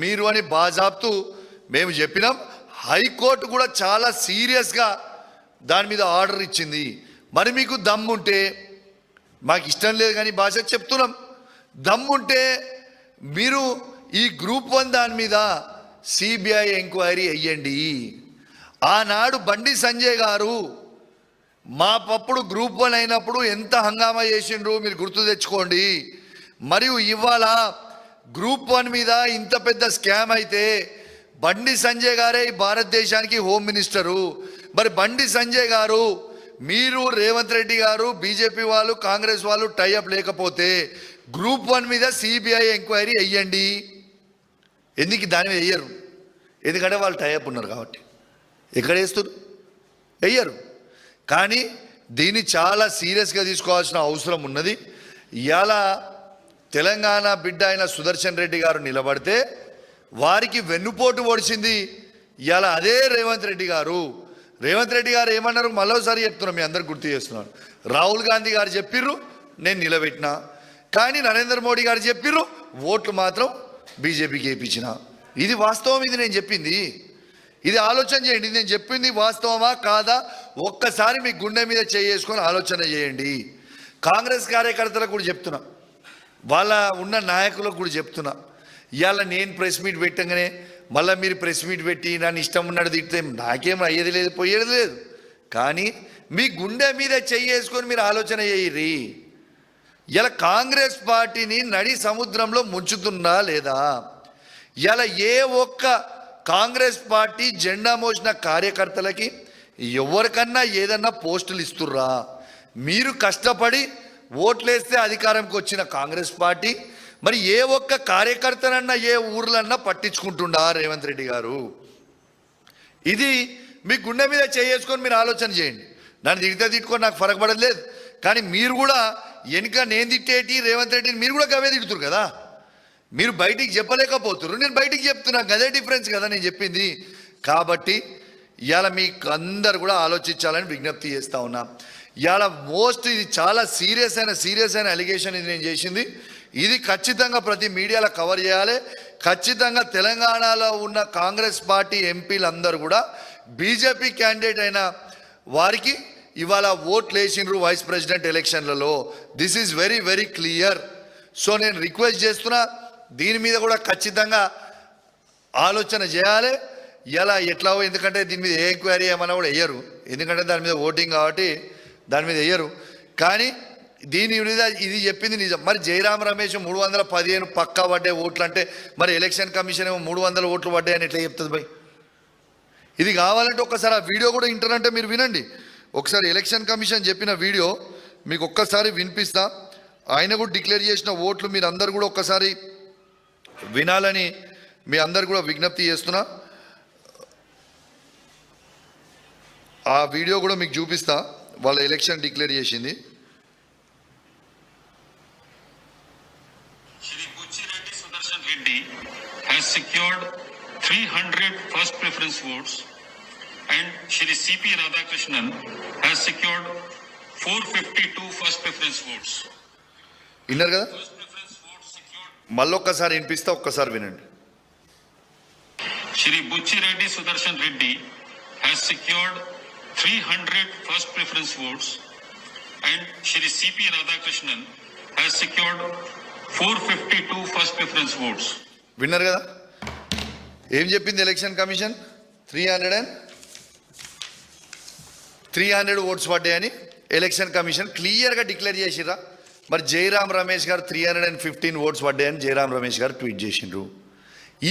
మీరు అని బాజాబ్తూ మేము చెప్పినాం. హైకోర్టు కూడా చాలా సీరియస్గా దాని మీద ఆర్డర్ ఇచ్చింది. మరి మీకు దమ్ముంటే, మాకు ఇష్టం లేదు కానీ భాష చెప్తున్నాం, దమ్ముంటే మీరు ఈ గ్రూప్ 1 దాని మీద సిబిఐ ఎంక్వైరీ అయ్యండి. ఆనాడు బండి సంజయ్ గారు మా పప్పుడు గ్రూప్ 1 అయినప్పుడు ఎంత హంగామా చేసిండ్రు మీరు గుర్తు తెచ్చుకోండి. మరియు ఇవాళ గ్రూప్ 1 మీద ఇంత పెద్ద స్కామ్ అయితే బండి సంజయ్ గారే భారతదేశానికి హోమ్ మినిస్టరు. మరి బండి సంజయ్ గారు, మీరు రేవంత్ రెడ్డి గారు, బీజేపీ వాళ్ళు, కాంగ్రెస్ వాళ్ళు టైఅప్ లేకపోతే గ్రూప్ 1 మీద సిబిఐ ఎంక్వైరీ అయ్యండి. ఎందుకు దాని మీద వెయ్యరు? ఎందుకంటే వాళ్ళు టైఅప్ ఉన్నారు కాబట్టి. ఎక్కడ వేస్తారు? వెయ్యరు. కానీ దీన్ని చాలా సీరియస్గా తీసుకోవాల్సిన అవసరం ఉన్నది. ఇవాళ తెలంగాణ బిడ్డ అయిన సుదర్శన్ రెడ్డి గారు నిలబడితే వారికి వెన్నుపోటు పొడిచింది ఇవాళ అదే రేవంత్ రెడ్డి గారు. రేవంత్ రెడ్డి గారు ఏమన్నారు మరోసారి చెప్తున్నాం, మీ అందరు గుర్తు చేస్తున్నాను. రాహుల్ గాంధీ గారు చెప్పిర్రు, నేను నిలబెట్టినా. కానీ నరేంద్ర మోడీ గారు చెప్పిర్రు, ఓట్లు మాత్రం బీజేపీకి వేయించిన. ఇది వాస్తవం. ఇది నేను చెప్పింది. ఇది ఆలోచన చేయండి. నేను చెప్పింది వాస్తవమా కాదా ఒక్కసారి మీ గుండె మీద చేసుకొని ఆలోచన చేయండి. కాంగ్రెస్ కార్యకర్తలకు కూడా చెప్తున్నా, వాళ్ళ ఉన్న నాయకులకు కూడా చెప్తున్నా, ఇవాళ నేను ప్రెస్ మీట్ పెట్టగానే మళ్ళీ మీరు ప్రెస్ మీట్ పెట్టి నన్ను ఇష్టం ఉన్నట్టు తిడితే నాకేం అయ్యేది లేదు, పోయేది లేదు. కానీ మీ గుండె మీద చేసుకొని మీరు ఆలోచన చేయరి. ఇలా కాంగ్రెస్ పార్టీని నడి సముద్రంలో ముంచుతున్నా లేదా? ఇలా ఏ ఒక్క కాంగ్రెస్ పార్టీ జెండా మోసిన కార్యకర్తలకి ఎవరికన్నా ఏదన్నా పోస్టులు ఇస్తుర్రా? మీరు కష్టపడి ఓట్లేస్తే అధికారంకి వచ్చిన కాంగ్రెస్ పార్టీ మరి ఏ ఒక్క కార్యకర్తనన్నా ఏ ఊర్లన్నా పట్టించుకుంటుండా రేవంత్ రెడ్డి గారు? ఇది మీ గుండె మీద చేసుకొని మీరు ఆలోచన చేయండి. నన్ను తిట్టుకొని నాకు ఫరక పడలేదు. కానీ మీరు కూడా వెనుక నేను తిట్టేటి రేవంత్ రెడ్డిని మీరు కూడా గవే తిడుతురు కదా. మీరు బయటికి చెప్పలేకపోతున్నారు, నేను బయటికి చెప్తున్నా. అదే డిఫరెన్స్ కదా నేను చెప్పింది. కాబట్టి ఇవాళ మీకు అందరు కూడా ఆలోచించాలని విజ్ఞప్తి చేస్తూ ఉన్నా. ఇవాళ ఇది చాలా సీరియస్ అయిన అలిగేషన్ ఇది నేను చేసింది. ఇది ఖచ్చితంగా ప్రతి మీడియాలో కవర్ చేయాలి. ఖచ్చితంగా తెలంగాణలో ఉన్న కాంగ్రెస్ పార్టీ ఎంపీలందరూ కూడా బీజేపీ క్యాండిడేట్ అయిన వారికి ఇవాళ ఓట్లు వేసిండ్రు వైస్ ప్రెసిడెంట్ ఎలక్షన్లలో. This is very very clear. So నేను రిక్వెస్ట్ చేస్తున్నా, దీని మీద కూడా ఖచ్చితంగా ఆలోచన చేయాలి. ఇలా ఎట్లా, ఎందుకంటే దీని మీద ఏ ఎంక్వైరీ ఏమన్నా కూడా వేయరు, ఎందుకంటే దాని మీద ఓటింగ్ కాబట్టి దాని మీద వేయరు. కానీ దీని మీద ఇది చెప్పింది నిజం. మరి జయరాం రమేష్ 315 పక్కా పడ్డే ఓట్లు అంటే మరి ఎలక్షన్ కమిషన్ ఏమో 300 ఓట్లు పడ్డాయని ఎట్లా చెప్తుంది భయ్? ఇది కావాలంటే ఒక్కసారి ఆ వీడియో కూడా ఇంటర్నంటే మీరు వినండి. ఒకసారి ఎలక్షన్ కమిషన్ చెప్పిన వీడియో మీకు ఒక్కసారి వినిపిస్తా. ఆయన కూడా డిక్లేర్ చేసిన ఓట్లు మీరు అందరు కూడా ఒక్కసారి వినాలని మీ అందరు కూడా విజ్ఞప్తి చేస్తున్నా. ఆ వీడియో కూడా మీకు చూపిస్తా. వాళ్ళ ఎలక్షన్ డిక్లేర్ చేసింది. Shri Buchireddy Sudarshan Reddy has secured 300 first preference votes and Shri C.P. Radhakrishnan has secured 452 first preference votes. విన్నారు కదా? మళ్ళొక్కసారి వినిపిస్తా, ఒక్కసారి వినండి. Shri Buchireddy Sudarshan Reddy has secured 300 first preference votes and Shri C.P. Radhakrishnan has secured 452 first preference votes. విన్నారు కదా ఏం చెప్పింది ఎలక్షన్ కమిషన్? 300 ఓట్స్ పడ్డాయని ఎలక్షన్ కమిషన్ క్లియర్గా డిక్లేర్ చేసిర్రా. మరి జయరాం రమేష్ గారు 315 ఓట్స్ పడ్డాయని జయరాం రమేష్ గారు ట్వీట్ చేసిండ్రు.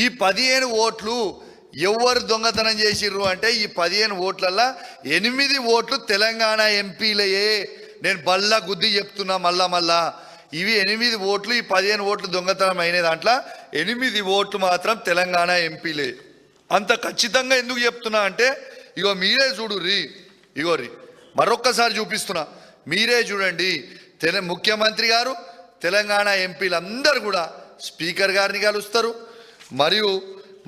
ఈ 15 ఓట్లు ఎవరు దొంగతనం చేసిర్రు అంటే ఈ 15 ఓట్లల్లో 8 ఓట్లు తెలంగాణ ఎంపీలయే. నేను బల్లా గుద్ది చెప్తున్నా మళ్ళా. ఇవి 8 ఓట్లు, ఈ 15 ఓట్లు దొంగతనం అయిన దాంట్లో 8 ఓట్లు మాత్రం తెలంగాణ ఎంపీలే. అంత ఖచ్చితంగా ఎందుకు చెప్తున్నా అంటే ఇగో మీరే చూడుర్రి, ఇగోర్రి మరొక్కసారి చూపిస్తున్నా, మీరే చూడండి. ముఖ్యమంత్రి గారు తెలంగాణ ఎంపీలందరూ కూడా స్పీకర్ గారిని కలుస్తారు. మరియు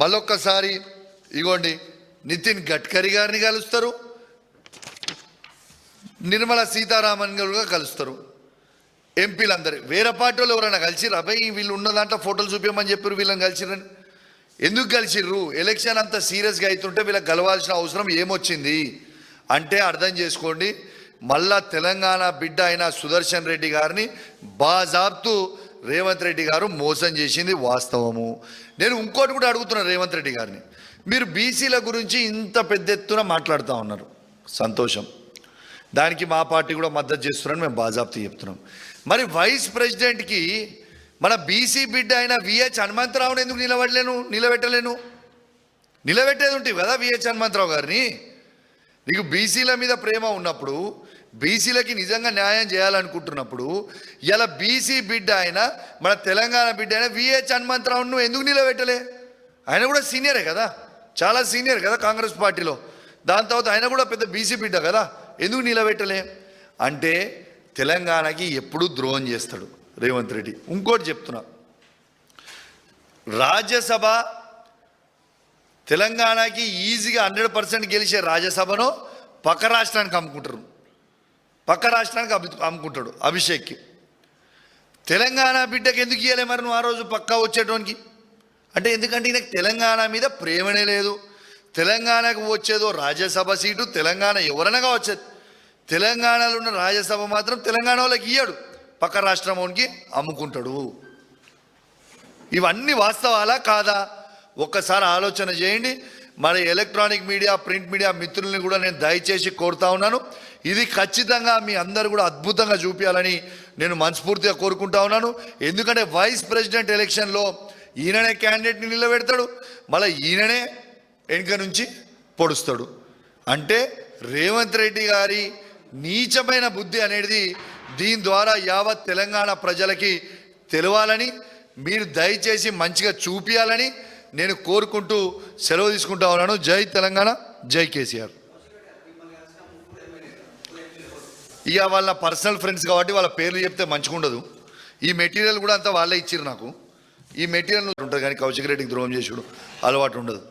మళ్ళొక్కసారి ఇగోండి నితిన్ గడ్కరీ గారిని కలుస్తారు, నిర్మలా సీతారామన్ గారు కలుస్తారు. ఎంపీలందరూ వేరే పార్టీలు ఎవరైనా కలిసిరా? అబ్బాయి వీళ్ళు ఉన్న దాంట్లో ఫోటోలు చూపించమని చెప్పారు, వీళ్ళని కలిసిరని ఎందుకు కలిసిర్రు? ఎలక్షన్ అంత సీరియస్గా అవుతుంటే వీళ్ళకి గెలవాల్సిన అవసరం ఏమొచ్చింది అంటే అర్థం చేసుకోండి. మళ్ళా తెలంగాణ బిడ్డ అయిన సుదర్శన్ రెడ్డి గారిని బాజాబ్తు రేవంత్ రెడ్డి గారు మోసం చేసింది వాస్తవము. నేను ఇంకోటి కూడా అడుగుతున్నాను రేవంత్ రెడ్డి గారిని, మీరు బీసీల గురించి ఇంత పెద్ద ఎత్తున మాట్లాడుతూ ఉన్నారు, సంతోషం, దానికి మా పార్టీ కూడా మద్దతు చేస్తున్నారని మేము బాజాబ్తు చెప్తున్నాం. మరి వైస్ ప్రెసిడెంట్కి మన బీసీ బిడ్డ అయిన విహెచ్ హనుమంతరావుని ఎందుకు నిలబెట్టలేను? నిలబెట్టేది ఉంటుంది కదా విహెచ్ హనుమంతరావు గారిని. నీకు బీసీల మీద ప్రేమ ఉన్నప్పుడు, బీసీలకి నిజంగా న్యాయం చేయాలనుకుంటున్నప్పుడు, ఇలా బీసీ బిడ్డ అయిన మన తెలంగాణ బిడ్డ అయిన విహెచ్ హనుమంతరావును నువ్వు ఎందుకు నిలబెట్టలే? ఆయన కూడా సీనియరే కదా, చాలా సీనియర్ కదా కాంగ్రెస్ పార్టీలో. దాని తర్వాత ఆయన కూడా పెద్ద బీసీ బిడ్డ కదా, ఎందుకు నిలబెట్టలే? అంటే తెలంగాణకి ఎప్పుడూ ద్రోహం చేస్తాడు రేవంత్ రెడ్డి. ఇంకోటి చెప్తున్నా, రాజ్యసభ తెలంగాణకి ఈజీగా 100% గెలిచే రాజ్యసభను పక్క రాష్ట్రానికి అమ్ముకుంటారు, పక్క రాష్ట్రానికి అమ్ముకుంటాడు అభిషేక్కి. తెలంగాణ బిడ్డకి ఎందుకు ఇవ్వలే మరి నువ్వు ఆ రోజు పక్కా వచ్చేటోనికి? అంటే ఎందుకంటే ఈయనకు తెలంగాణ మీద ప్రేమనే లేదు. తెలంగాణకు వచ్చేదో రాజ్యసభ సీటు, తెలంగాణ ఎవరనగా వచ్చేది, తెలంగాణలో ఉన్న రాజ్యసభ మాత్రం తెలంగాణ వాళ్ళకి ఇయ్యాడు, పక్క రాష్ట్రంకి అమ్ముకుంటాడు. ఇవన్నీ వాస్తవాలా కాదా? ఒక్కసారి ఆలోచన చేయండి. మరి ఎలక్ట్రానిక్ మీడియా, ప్రింట్ మీడియా మిత్రుల్ని కూడా నేను దయచేసి కోరుతా ఉన్నాను, ఇది ఖచ్చితంగా మీ అందరు కూడా అద్భుతంగా చూపించాలని నేను మనస్ఫూర్తిగా కోరుకుంటా ఉన్నాను. ఎందుకంటే వైస్ ప్రెసిడెంట్ ఎలక్షన్లో ఈయననే క్యాండిడేట్ని నిలబెడతాడు, మళ్ళీ ఈయననే వెనుక నుంచి పొడుస్తాడు. అంటే రేవంత్ రెడ్డి గారి నీచమైన బుద్ధి అనేది దీని ద్వారా యావత్ తెలంగాణ ప్రజలకి తెలవాలని మీరు దయచేసి మంచిగా చూపించాలని నేను కోరుకుంటూ సెలవు తీసుకుంటా ఉన్నాను. జై తెలంగాణ, జై కేసీఆర్. ఇక వాళ్ళ పర్సనల్ ఫ్రెండ్స్ కాబట్టి వాళ్ళ పేర్లు చెప్తే మంచిగా ఉండదు. ఈ మెటీరియల్ కూడా అంతా వాళ్ళే ఇచ్చిర్రు నాకు. ఈ మెటీరియల్ ఉంటుంది కానీ కౌశిక్ రెడ్డికి ద్రోహం చేసుడు అలవాటు ఉండదు.